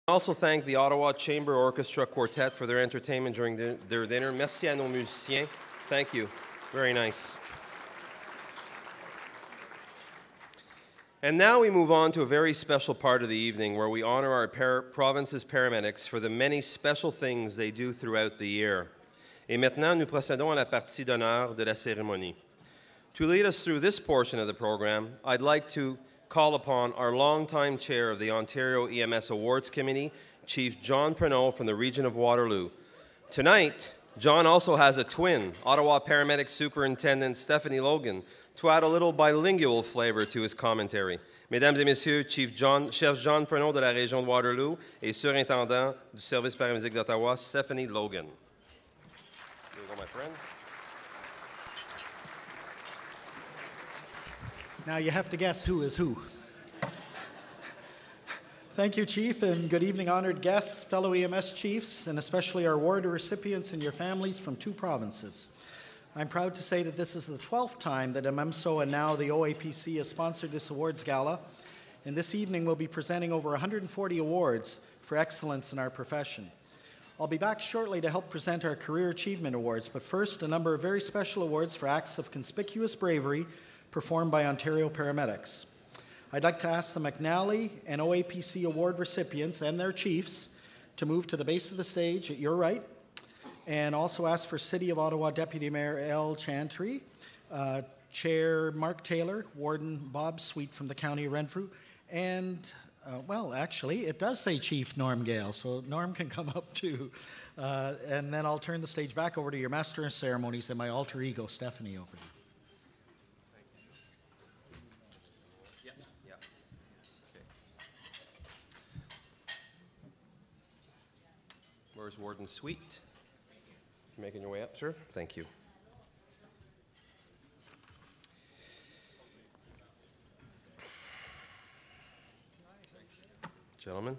I also thank the Ottawa Chamber Orchestra Quartet for their entertainment during their dinner. Merci à nos musiciens. Thank you. Very nice. And now we move on to a very special part of the evening where we honor our province's paramedics for the many special things they do throughout the year. Et maintenant, nous procédons à la partie d'honneur de la cérémonie. To lead us through this portion of the program, I'd like to call upon our longtime chair of the Ontario EMS Awards Committee, Chief John Pernot from the region of Waterloo. Tonight, John also has a twin, Ottawa Paramedic Superintendent Stephanie Logan, to add a little bilingual flavor to his commentary. Mesdames et Messieurs, Chef John Pernot de la région de Waterloo et Surintendant du Service paramédic d'Ottawa, Stephanie Logan. Here you go, my friend. Now you have to guess who is who. Thank you, Chief, and good evening, honored guests, fellow EMS chiefs, and especially our award recipients and your families from 2 provinces. I'm proud to say that this is the 12th time that MMSO and now the OAPC has sponsored this awards gala, and this evening we'll be presenting over 140 awards for excellence in our profession. I'll be back shortly to help present our Career Achievement Awards, but first a number of very special awards for acts of conspicuous bravery performed by Ontario paramedics. I'd like to ask the McNally and OAPC award recipients and their chiefs to move to the base of the stage at your right, and also ask for City of Ottawa Deputy Mayor L. Chantry, Chair Mark Taylor, Warden Bob Sweet from the County of Renfrew, and, well, actually, it does say Chief Norm Gale, so Norm can come up too. And then I'll turn the stage back over to your Master of Ceremonies and my alter ego, Stephanie, over to you. Where's Warden Sweet? You're making your way up, sir? Thank you. Gentlemen.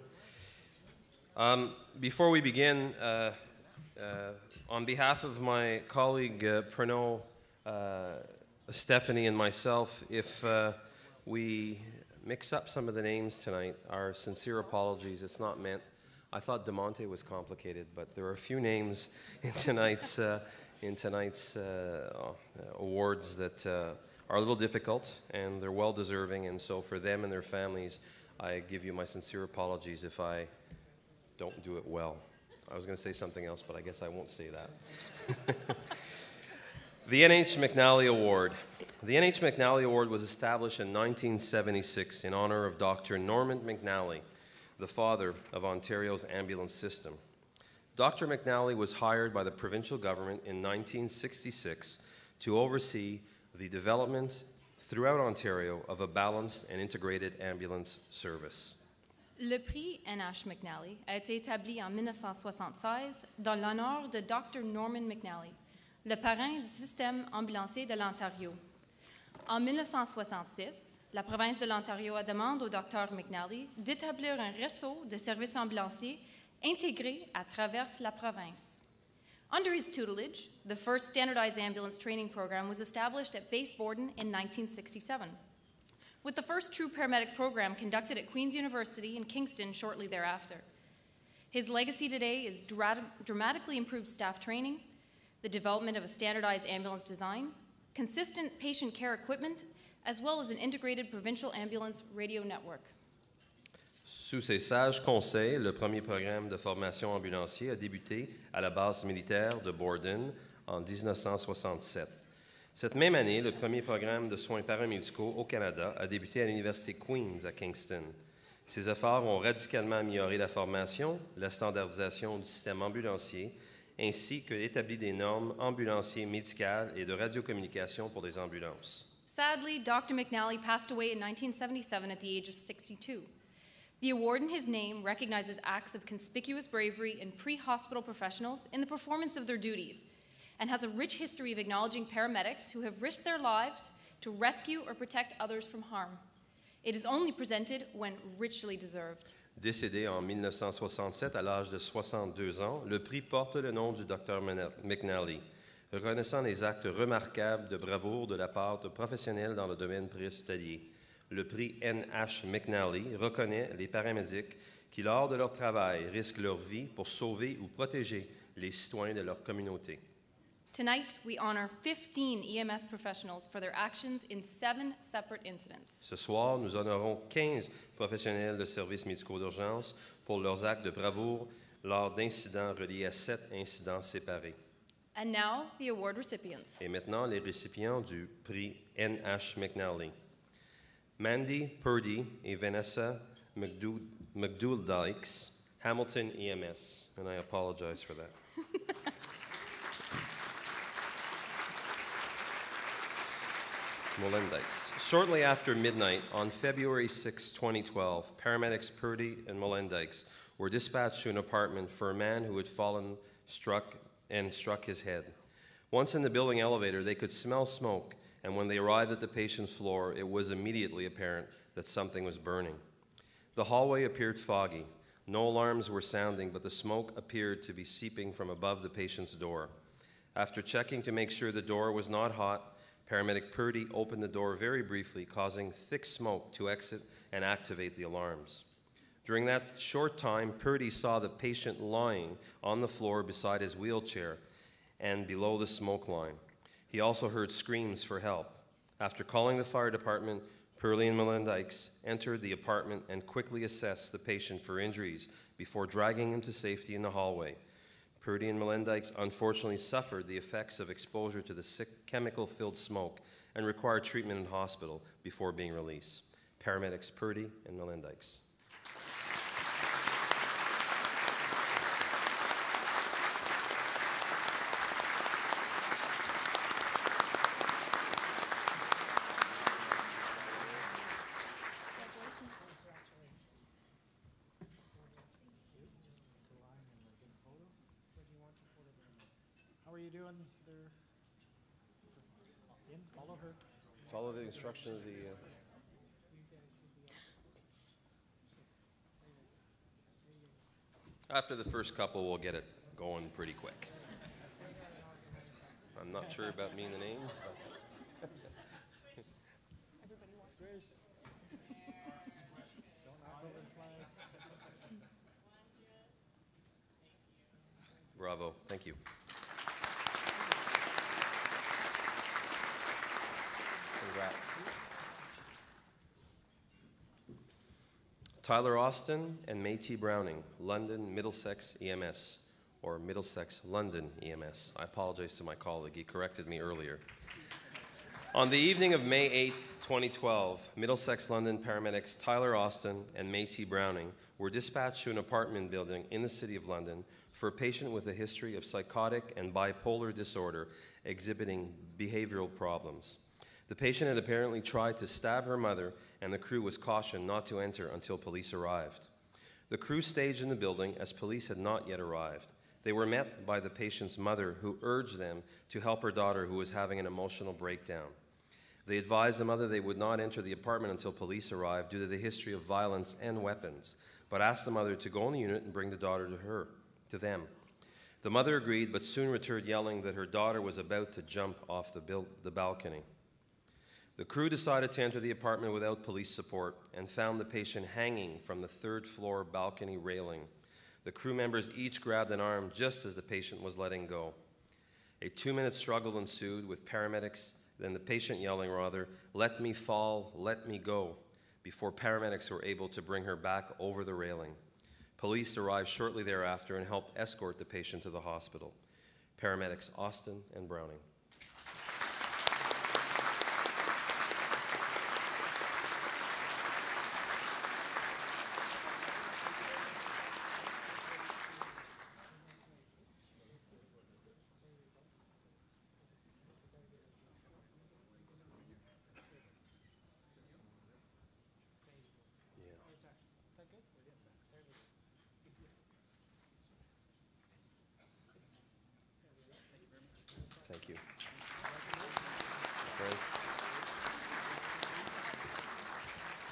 Before we begin, on behalf of my colleague Pernod, Stephanie, and myself, if we mix up some of the names tonight, our sincere apologies. It's not meant. I thought DeMonte was complicated, but there are a few names in tonight's awards that are a little difficult, and they're well-deserving, and so for them and their families, I give you my sincere apologies if I don't do it well. I was going to say something else, but I guess I won't say that. The N.H. McNally Award. The N.H. McNally Award was established in 1976 in honor of Dr. Norman McNally, the father of Ontario's ambulance system. Dr. McNally was hired by the provincial government in 1966 to oversee the development throughout Ontario of a balanced and integrated ambulance service. Le prix N.H. McNally a été établi en 1976 dans l'honneur de Dr. Norman McNally, le parrain du système ambulancier de l'Ontario. En 1966, la province de l'Ontario a demandé au Dr. McNally d'établir un réseau de services ambulanciers intégrés à travers la province. Under his tutelage, the first standardized ambulance training program was established at Base Borden in 1967, with the first true paramedic program conducted at Queen's University in Kingston shortly thereafter. His legacy today is dramatically improved staff training, the development of a standardized ambulance design, consistent patient care equipment, as well as an integrated provincial ambulance radio network. Sous ses sages conseils, le premier programme de formation ambulancier a débuté à la base militaire de Borden en 1967. Cette même année, le premier programme de soins paramédicaux au Canada a débuté à l'Université Queen's à Kingston. Ces efforts ont radicalement amélioré la formation, la standardisation du système ambulancier, ainsi que l'établi des normes ambulanciers médicales et de radiocommunication pour des ambulances. Sadly, Dr. McNally passed away in 1977 at the age of 62. The award in his name recognizes acts of conspicuous bravery in pre-hospital professionals in the performance of their duties and has a rich history of acknowledging paramedics who have risked their lives to rescue or protect others from harm. It is only presented when richly deserved. Décédé en 1967 à l'âge de 62 ans, le prix porte le nom du Dr. McNally, reconnaissant les actes remarquables de bravoure de la part de professionnels dans le domaine préhospitalier. Le prix N.H. McNally reconnaît les paramédics qui, lors de leur travail, risquent leur vie pour sauver ou protéger les citoyens de leur communauté. Tonight, we honor 15 EMS professionals for their actions in 7 separate incidents. Ce soir, nous honorons 15 professionnels de services médicaux d'urgence pour leurs actes de bravoure lors d'incidents reliés à 7 incidents séparés. And now, the award recipients. Et maintenant, les récipients du prix N.H. McNally. Mandy Purdy et Vanessa McDougal-Dykes, Hamilton EMS. And I apologize for that. Molendykes. Shortly after midnight on February 6, 2012, paramedics Purdy and Molendykes were dispatched to an apartment for a man who had struck his head. Once in the building elevator, they could smell smoke, and when they arrived at the patient's floor, it was immediately apparent that something was burning. The hallway appeared foggy. No alarms were sounding, but the smoke appeared to be seeping from above the patient's door. After checking to make sure the door was not hot, paramedic Purdy opened the door very briefly, causing thick smoke to exit and activate the alarms. During that short time, Purdy saw the patient lying on the floor beside his wheelchair and below the smoke line. He also heard screams for help. After calling the fire department, Purdy and Molendykes entered the apartment and quickly assessed the patient for injuries before dragging him to safety in the hallway. Purdy and Molendykes unfortunately suffered the effects of exposure to the sick chemical-filled smoke and required treatment in hospital before being released. Paramedics Purdy and Molendykes. How are you doing there? In, follow her. Follow the instructions of the... After the first couple, we'll get it going pretty quick. I'm not sure about me and the names, but... Squish. Don't knock over the flag. Bravo. Thank you. Congrats. Tyler Austin and Métis Browning, London Middlesex EMS, or Middlesex London EMS. I apologize to my colleague, he corrected me earlier. On the evening of May 8th, 2012, Middlesex London paramedics Tyler Austin and Métis Browning were dispatched to an apartment building in the City of London for a patient with a history of psychotic and bipolar disorder exhibiting behavioral problems. The patient had apparently tried to stab her mother, and the crew was cautioned not to enter until police arrived. The crew staged in the building as police had not yet arrived. They were met by the patient's mother, who urged them to help her daughter, who was having an emotional breakdown. They advised the mother they would not enter the apartment until police arrived due to the history of violence and weapons, but asked the mother to go in the unit and bring the daughter to them. The mother agreed, but soon returned yelling that her daughter was about to jump off the balcony. The crew decided to enter the apartment without police support and found the patient hanging from the third-floor balcony railing. The crew members each grabbed an arm just as the patient was letting go. A 2-minute struggle ensued with paramedics, then the patient yelling rather, "Let me fall, let me go," before paramedics were able to bring her back over the railing. Police arrived shortly thereafter and helped escort the patient to the hospital. Paramedics Austin and Browning. Thank you. Frank.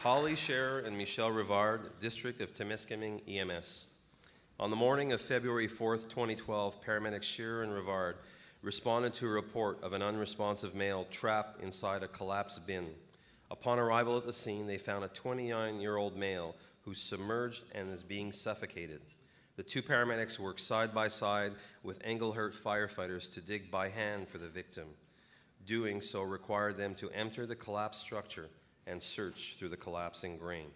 Holly Scherer and Michelle Rivard, District of Temiskaming EMS. On the morning of February 4th, 2012, paramedics Scherer and Rivard responded to a report of an unresponsive male trapped inside a collapsed bin. Upon arrival at the scene, they found a 29-year-old male who's submerged and is being suffocated. The two paramedics work side by side with Engelhurt firefighters to dig by hand for the victim. Doing so required them to enter the collapsed structure and search through the collapsing grain.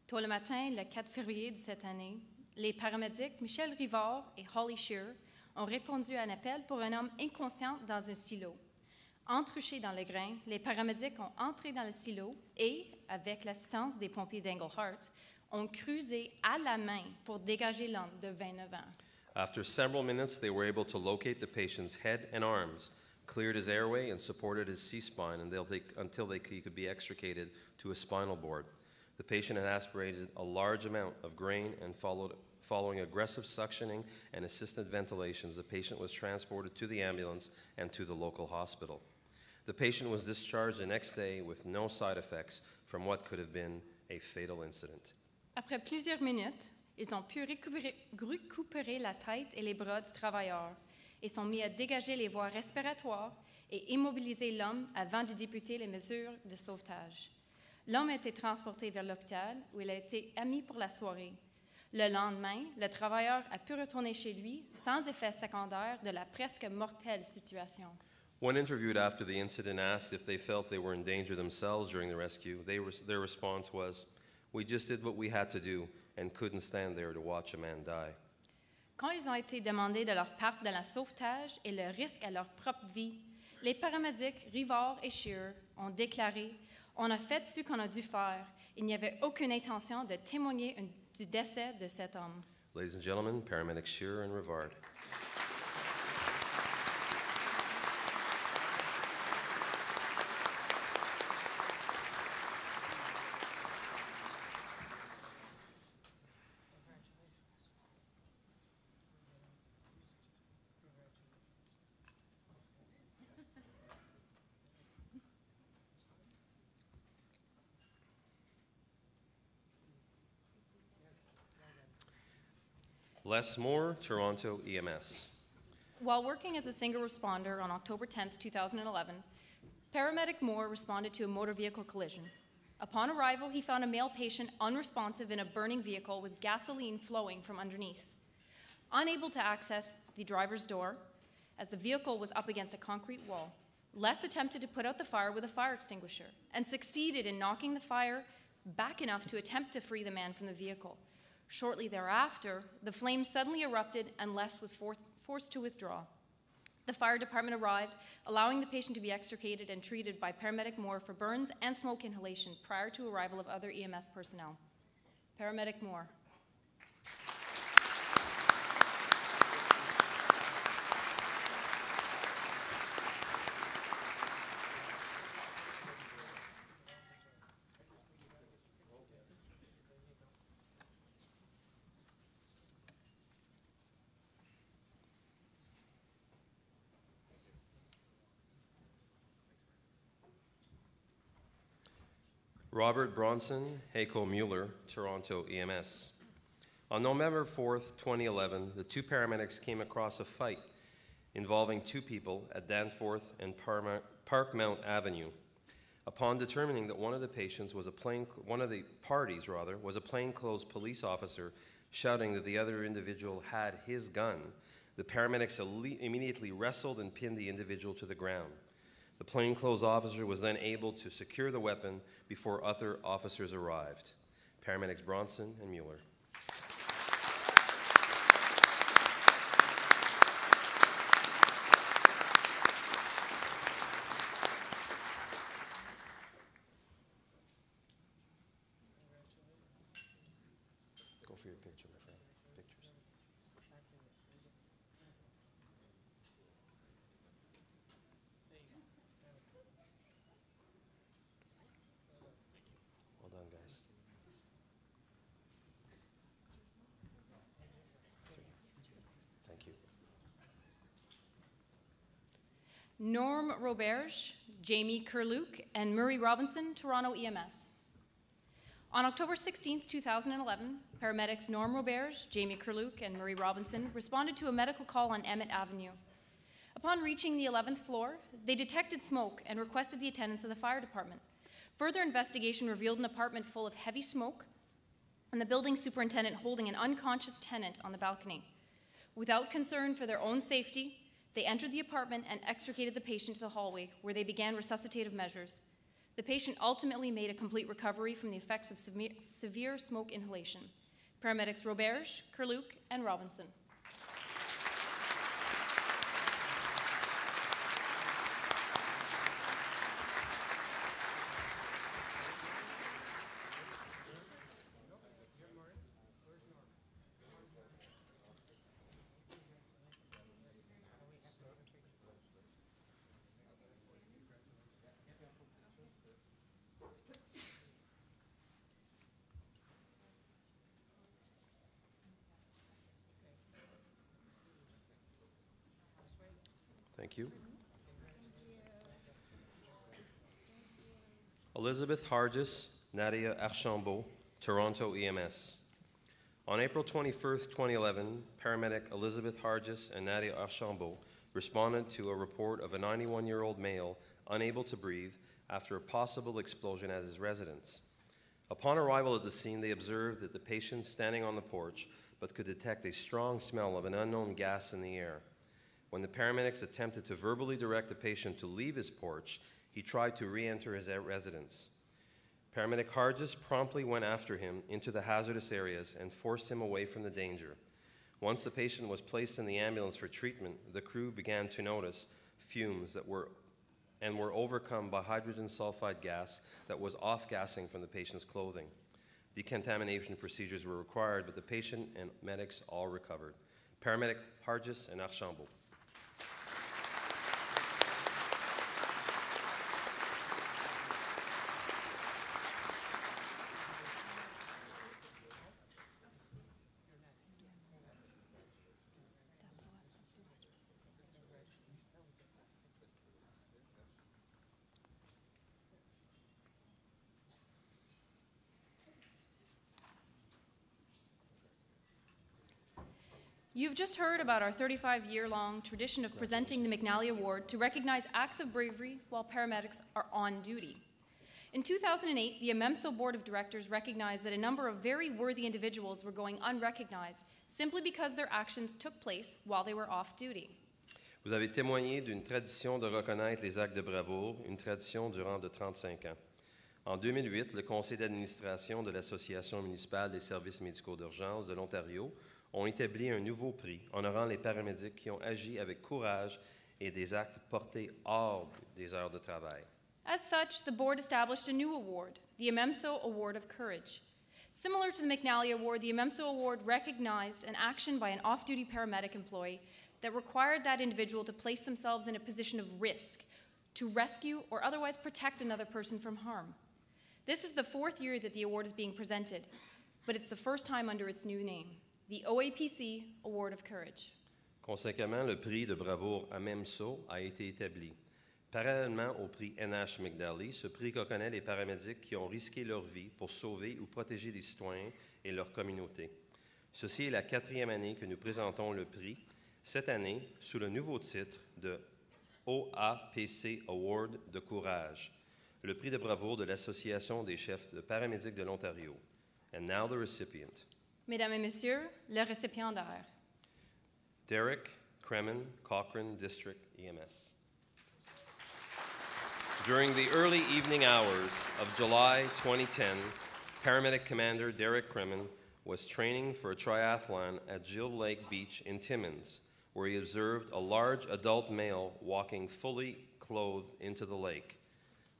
Tôt le matin, le 4 février de cette année, les paramédics Michel Rivard et Holly Shearer ont répondu à un appel pour un homme inconscient dans un silo. Entrouchés dans le grain, les paramédics ont entré dans le silo et, avec l'assistance des pompiers d'Engelhart, ont creusé à la main pour dégager l'homme de 29 ans. After several minutes, they were able to locate the patient's head and arms, cleared his airway, and supported his C-spine until he could be extricated to a spinal board. The patient had aspirated a large amount of grain, and following aggressive suctioning and assisted ventilations, the patient was transported to the ambulance and to the local hospital. The patient was discharged the next day with no side effects from what could have been a fatal incident. Après plusieurs minutes, ils ont pu récupérer la tête et les bras du travailleur et sont mis à dégager les voies respiratoires et immobiliser l'homme avant de débuter les mesures de sauvetage. L'homme a été transporté vers l'hôpital où il a été admis pour la soirée. Le lendemain, le travailleur a pu retourner chez lui sans effet secondaire de la presque mortelle situation. When interviewed after the incident, asked if they felt they were in danger themselves during the rescue, their response was, "We just did what we had to do and couldn't stand there to watch a man die." Quand ils ont été demandés de leur part dans le sauvetage et le risque à leur propre vie, les paramédics Rivard et Shearer ont déclaré « On a fait ce qu'on a dû faire. Il n'y avait aucune intention de témoigner du décès de cet homme. » Ladies and gentlemen, paramedics Shearer and Rivard. Les Moore, Toronto EMS. While working as a single responder on October 10, 2011, paramedic Moore responded to a motor vehicle collision. Upon arrival, he found a male patient unresponsive in a burning vehicle with gasoline flowing from underneath. Unable to access the driver's door, as the vehicle was up against a concrete wall, Les attempted to put out the fire with a fire extinguisher and succeeded in knocking the fire back enough to attempt to free the man from the vehicle. Shortly thereafter, the flames suddenly erupted and Les was forced to withdraw. The fire department arrived, allowing the patient to be extricated and treated by paramedic Moore for burns and smoke inhalation prior to arrival of other EMS personnel. Paramedic Moore. Robert Bronson, Heiko Mueller, Toronto EMS. On November 4th, 2011, the two paramedics came across a fight involving two people at Danforth and Parkmount Avenue. Upon determining that one of the parties was a plainclothes police officer shouting that the other individual had his gun, the paramedics immediately wrestled and pinned the individual to the ground. The plainclothes officer was then able to secure the weapon before other officers arrived. Paramedics Bronson and Mueller. Go for your picture, my friend. Pictures. Well done, guys. Thank you. Norm Roberge, Jamie Kerluke, and Murray Robinson, Toronto EMS. On October 16, 2011, paramedics Norm Roberge, Jamie Kerluke, and Murray Robinson responded to a medical call on Emmett Avenue. Upon reaching the 11th floor, they detected smoke and requested the attendance of the fire department. Further investigation revealed an apartment full of heavy smoke, and the building superintendent holding an unconscious tenant on the balcony. Without concern for their own safety, they entered the apartment and extricated the patient to the hallway, where they began resuscitative measures. The patient ultimately made a complete recovery from the effects of severe smoke inhalation. Paramedics Roberge, Kerluke, and Robinson. Thank you. Elizabeth Hargis, Nadia Archambault, Toronto EMS. On April 21st, 2011, paramedic Elizabeth Hargis and Nadia Archambault responded to a report of a 91-year-old male unable to breathe after a possible explosion at his residence. Upon arrival at the scene, they observed that the patient standing on the porch, but could detect a strong smell of an unknown gas in the air. When the paramedics attempted to verbally direct the patient to leave his porch, he tried to re-enter his residence. Paramedic Hargis promptly went after him into the hazardous areas and forced him away from the danger. Once the patient was placed in the ambulance for treatment, the crew began to notice fumes that were overcome by hydrogen sulfide gas that was off-gassing from the patient's clothing. Decontamination procedures were required, but the patient and medics all recovered. Paramedic Hargis and Archambault. You've just heard about our 35-year-long tradition of presenting the McNally Award to recognize acts of bravery while paramedics are on duty. In 2008, the AMEMSO Board of Directors recognized that a number of very worthy individuals were going unrecognized simply because their actions took place while they were off duty. Vous avez témoigné d'une tradition de reconnaître les actes de bravoure, une tradition durant de 35 ans. En 2008, le conseil d'administration de l'Association municipale des services médicaux d'urgence de l'Ontario ont établi un nouveau prix honorant les paramédics qui ont agi avec courage et des actes portés hors des heures de travail. As such, the board established a new award, the AMEMSO Award of Courage. Similar to the McNally Award, the AMEMSO Award recognized an action by an off-duty paramedic employee that required that individual to place themselves in a position of risk to rescue or otherwise protect another person from harm. This is the fourth year that the award is being presented, but it's the first time under its new name, the OAPC Award of Courage. Conséquemment, le prix de bravoure AMEMSO a été établi. Parallèlement au prix NH McNally, ce prix reconnaît les paramédics qui ont risqué leur vie pour sauver ou protéger des citoyens et leur communauté. Ceci est la 4e année que nous présentons le prix, cette année sous le nouveau titre de OAPC Award de Courage, le prix de bravoure de l'Association des chefs de paramédics de l'Ontario. And now the recipient. Mesdames et messieurs, le récipiendaire. Derek Kremen, Cochrane District EMS. During the early evening hours of July 2010, Paramedic Commander Derek Kremen was training for a triathlon at Jill Lake Beach in Timmins, where he observed a large adult male walking fully clothed into the lake.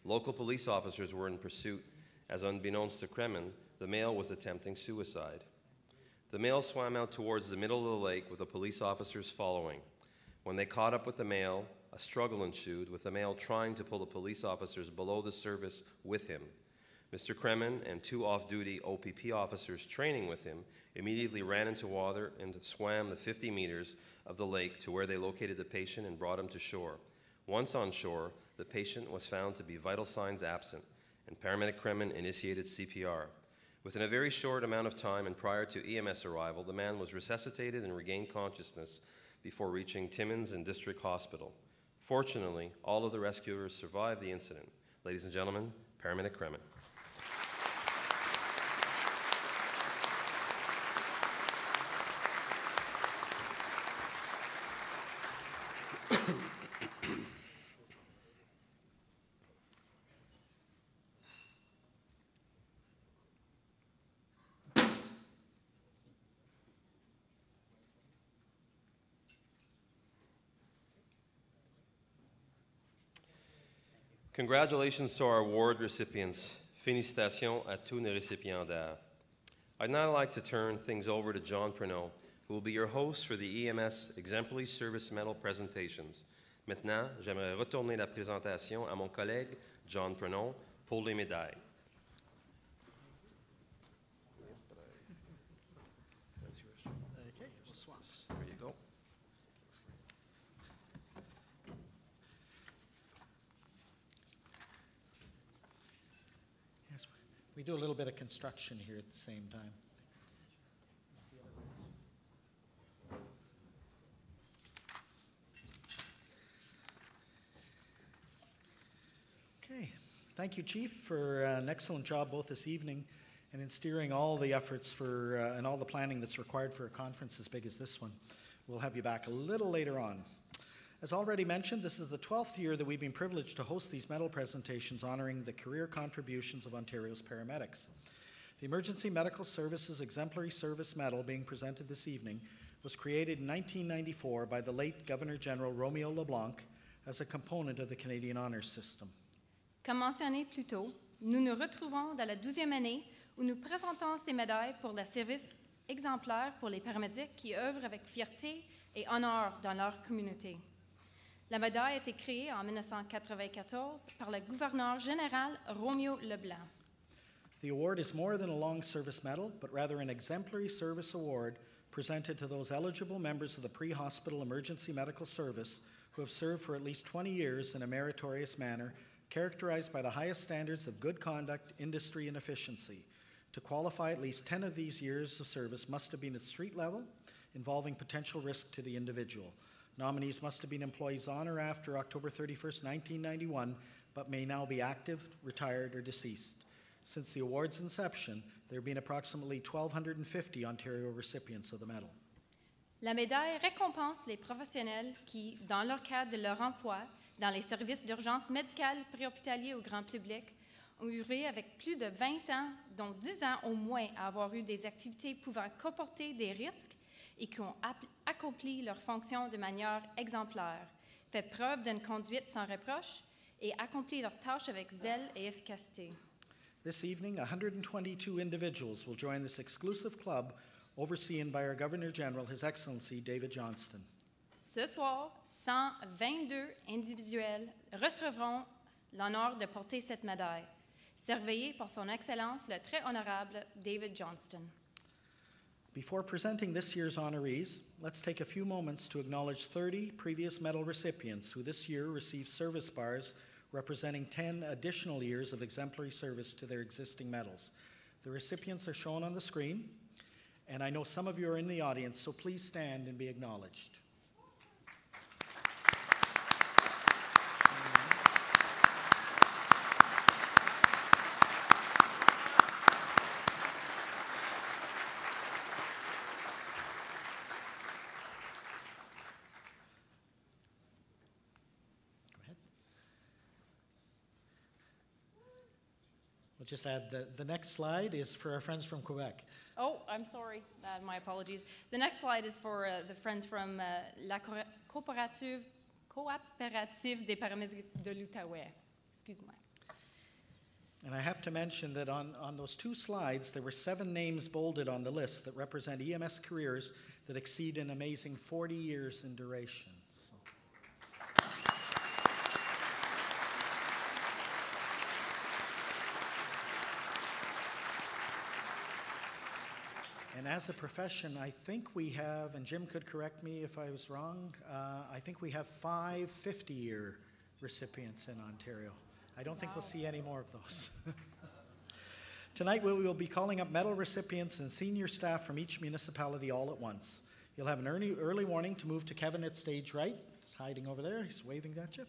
Local police officers were in pursuit, as unbeknownst to Kremen, the male was attempting suicide. The male swam out towards the middle of the lake with the police officers following. When they caught up with the male, a struggle ensued, with the male trying to pull the police officers below the surface with him. Mr. Kremen and 2 off-duty OPP officers training with him immediately ran into water and swam the 50 meters of the lake to where they located the patient and brought him to shore. Once on shore, the patient was found to be vital signs absent, and paramedic Kremen initiated CPR. Within a very short amount of time and prior to EMS arrival, the man was resuscitated and regained consciousness before reaching Timmins and District Hospital. Fortunately, all of the rescuers survived the incident. Ladies and gentlemen, paramedic Kremen. Congratulations to our award recipients. Félicitations à tous nos récipiendaires. I'd now like to turn things over to John Pernod, who will be your host for the EMS Exemplary Service Medal presentations. Maintenant, j'aimerais retourner la présentation à mon collègue John Pernod pour les médailles. Okay, we'll swap. There you go. Yes, we do a little bit of construction here at the same time. Okay, thank you, Chief, for an excellent job both this evening and in steering all the efforts for and all the planning that's required for a conference as big as this one. We'll have you back a little later on. As already mentioned, this is the 12th year that we've been privileged to host these medal presentations honoring the career contributions of Ontario's paramedics. The Emergency Medical Services Exemplary Service Medal being presented this evening was created in 1994 by the late Governor-General Romeo LeBlanc as a component of the Canadian Honours System. Comme mentionné plus tôt, nous nous retrouvons dans la 12e année où nous présentons ces médailles pour le service exemplaire pour les paramédics qui œuvrent avec fierté et honneur dans leur communauté. La médaille a été créée en 1994 par le gouverneur général Romeo Leblanc. The award is more than a long service medal, but rather an exemplary service award presented to those eligible members of the pre-hospital emergency medical service who have served for at least 20 years in a meritorious manner, characterized by the highest standards of good conduct, industry, and efficiency. To qualify, at least 10 of these years of service must have been at street level, involving potential risk to the individual. Nominees must have been employees on or after October 31st, 1991, but may now be active, retired, or deceased. Since the award's inception, there have been approximately 1,250 Ontario recipients of the medal. La médaille récompense les professionnels qui, dans le cadre de leur emploi, dans les services d'urgence médicale préhospitaliers au grand public, ont œuvré avec plus de 20 ans, dont 10 ans au moins à avoir eu des activités pouvant comporter des risques et qui ont accompli leurs fonctions de manière exemplaire, fait preuve d'une conduite sans reproche et accompli leurs tâches avec zèle et efficacité. This evening, 122 individuals will join this exclusive club overseen by our Governor-General, His Excellency David Johnston. Ce soir, 122 individuels recevront l'honneur de porter cette médaille, surveillée par son Excellence le très honorable David Johnston. Before presenting this year's honorees, let's take a few moments to acknowledge 30 previous medal recipients who this year received service bars representing 10 additional years of exemplary service to their existing medals. The recipients are shown on the screen, and I know some of you are in the audience, so please stand and be acknowledged. We'll just add the next slide is for our friends from Quebec. Oh, I'm sorry. My apologies. The next slide is for the friends from la coopérative des paramédics de l'Outaouais. Excuse-moi. And I have to mention that on those two slides, there were 7 names bolded on the list that represent EMS careers that exceed an amazing 40 years in duration. So. And as a profession, I think we have, and Jim could correct me if I was wrong, I think we have 5 50-year recipients in Ontario. I don't think we'll see any more of those. Tonight we will be calling up medal recipients and senior staff from each municipality all at once. You'll have an early warning to move to Kevin at stage right. He's hiding over there. He's waving at you.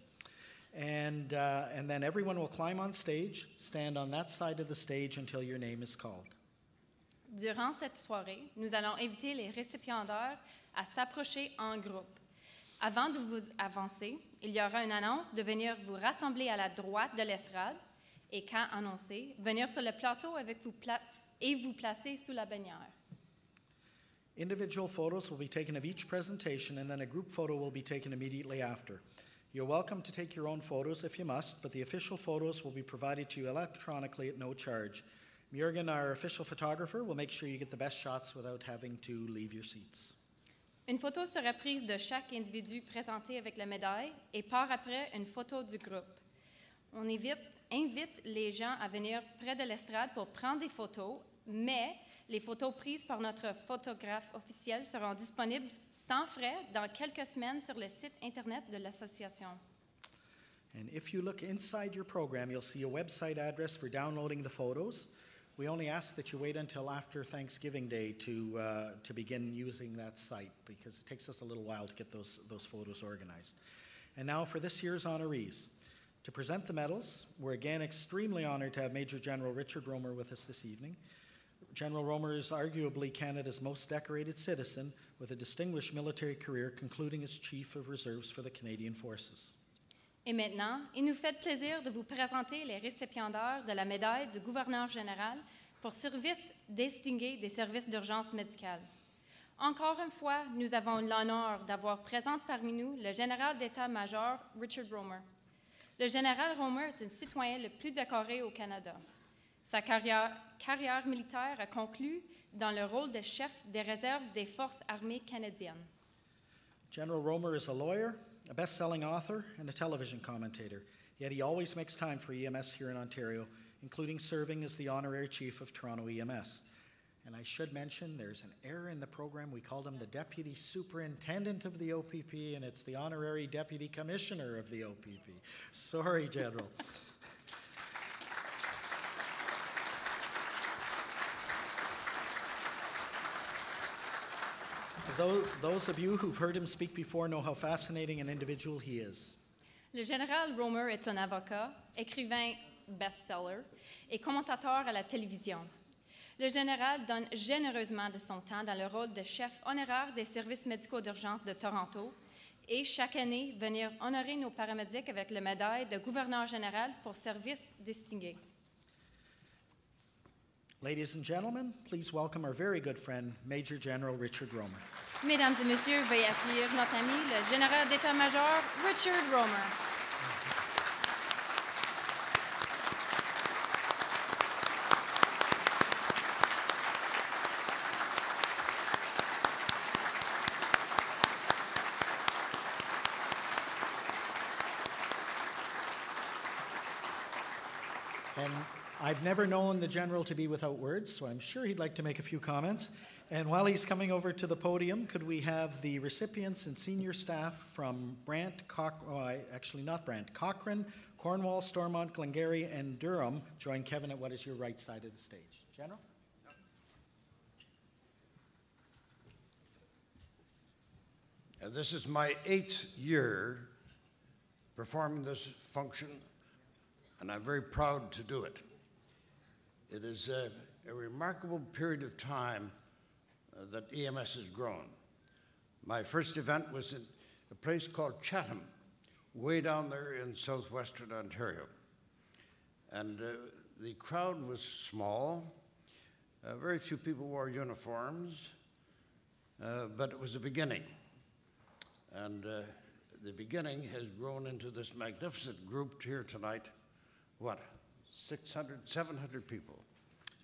And then everyone will climb on stage, stand on that side of the stage until your name is called. Durant cette soirée, nous allons inviter les récipiendaires à s'approcher en groupe. Avant de vous avancer, il y aura une annonce de venir vous rassembler à la droite de l'estrade et quand annoncé, venir sur le plateau avec vous et vous placer sous la bannière. Individual photos will be taken of each presentation and then a group photo will be taken immediately after. You're welcome to take your own photos if you must, but the official photos will be provided to you electronically at no charge. Mjörgen, our official photographer, will make sure you get the best shots without having to leave your seats. Une photo sera prise de chaque individu présenté avec la médaille et par après une photo du groupe. On invite les gens à venir près de l'estrade pour prendre des photos, mais les photos prises par notre photographe officiel seront disponibles sans frais dans quelques semaines sur le site Internet de l'association. And if you look inside your program, you'll see a website address for downloading the photos. We only ask that you wait until after Thanksgiving Day to begin using that site because it takes us a little while to get those photos organized. And now for this year's honorees. To present the medals, we're again extremely honored to have Major General Richard Romer with us this evening. General Romer is arguably Canada's most decorated citizen with a distinguished military career concluding as Chief of Reserves for the Canadian Forces. Et maintenant, il nous fait plaisir de vous présenter les récipiendaires de la médaille du gouverneur général pour service distingué des services d'urgence médicale. Encore une fois, nous avons l'honneur d'avoir présent parmi nous le général d'état-major Richard Romer. Le général Romer est un citoyen le plus décoré au Canada. Sa carrière militaire a conclu dans le rôle de chef des réserves des Forces armées canadiennes. General Romer is a lawyer, a best-selling author, and a television commentator. Yet he always makes time for EMS here in Ontario, including serving as the honorary chief of Toronto EMS. And I should mention there's an error in the program. We called him the deputy superintendent of the OPP, and it's the honorary deputy commissioner of the OPP. Sorry, General. Those of you who've heard him speak before know how fascinating an individual he is. Le général Romer est un avocat, écrivain best-seller et commentateur à la télévision. Le général donne généreusement de son temps dans le rôle de chef honoraire des services médicaux d'urgence de Toronto et chaque année venir honorer nos paramédics avec la médaille de gouverneur général pour service distingué. Ladies and gentlemen, please welcome our very good friend, Major General Richard Romer. Mesdames et messieurs, veuillez accueillir notre ami, le général d'état-major Richard Romer. And I've never known the General to be without words, so I'm sure he'd like to make a few comments. And while he's coming over to the podium, could we have the recipients and senior staff from Cochrane, Cornwall, Stormont, Glengarry, and Durham join Kevin at what is your right side of the stage. General? This is my 8th year performing this function, and I'm very proud to do it. It is a remarkable period of time that EMS has grown. My first event was in a place called Chatham, way down there in southwestern Ontario. And the crowd was small. Very few people wore uniforms, but it was a beginning. And the beginning has grown into this magnificent group here tonight. What, 600, 700 people.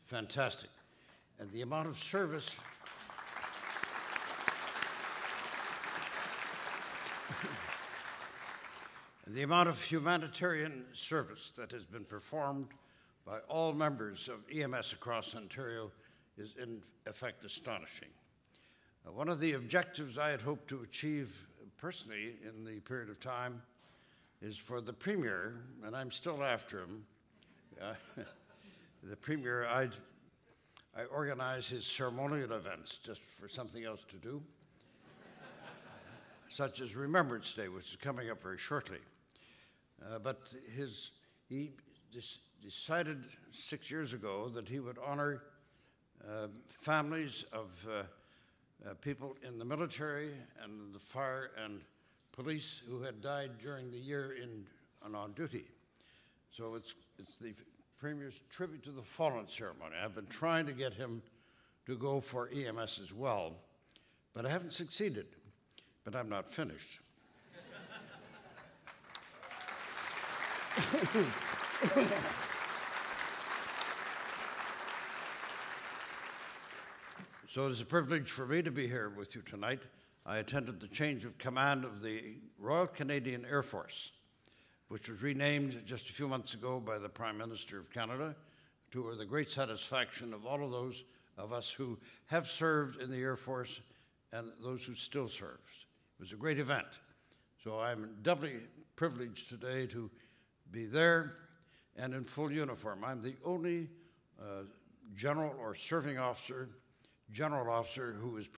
Fantastic. And the amount of service the amount of humanitarian service that has been performed by all members of EMS across Ontario is in effect astonishing. One of the objectives I had hoped to achieve personally in the period of time is for the Premier, and I'm still after him, the Premier, I organize his ceremonial events just for something else to do, such as Remembrance Day, which is coming up very shortly. But he decided 6 years ago that he would honor families of people in the military and the fire and police who had died during the year on duty. So it's the Premier's tribute to the fallen ceremony. I've been trying to get him to go for EMS as well, but I haven't succeeded. But I'm not finished. So it is a privilege for me to be here with you tonight. I attended the change of command of the Royal Canadian Air Force, which was renamed just a few months ago by the Prime Minister of Canada, to the great satisfaction of all of those of us who have served in the Air Force and those who still serve. It was a great event. So I'm doubly privileged today to be there and in full uniform. I'm the only general or serving officer, general officer who is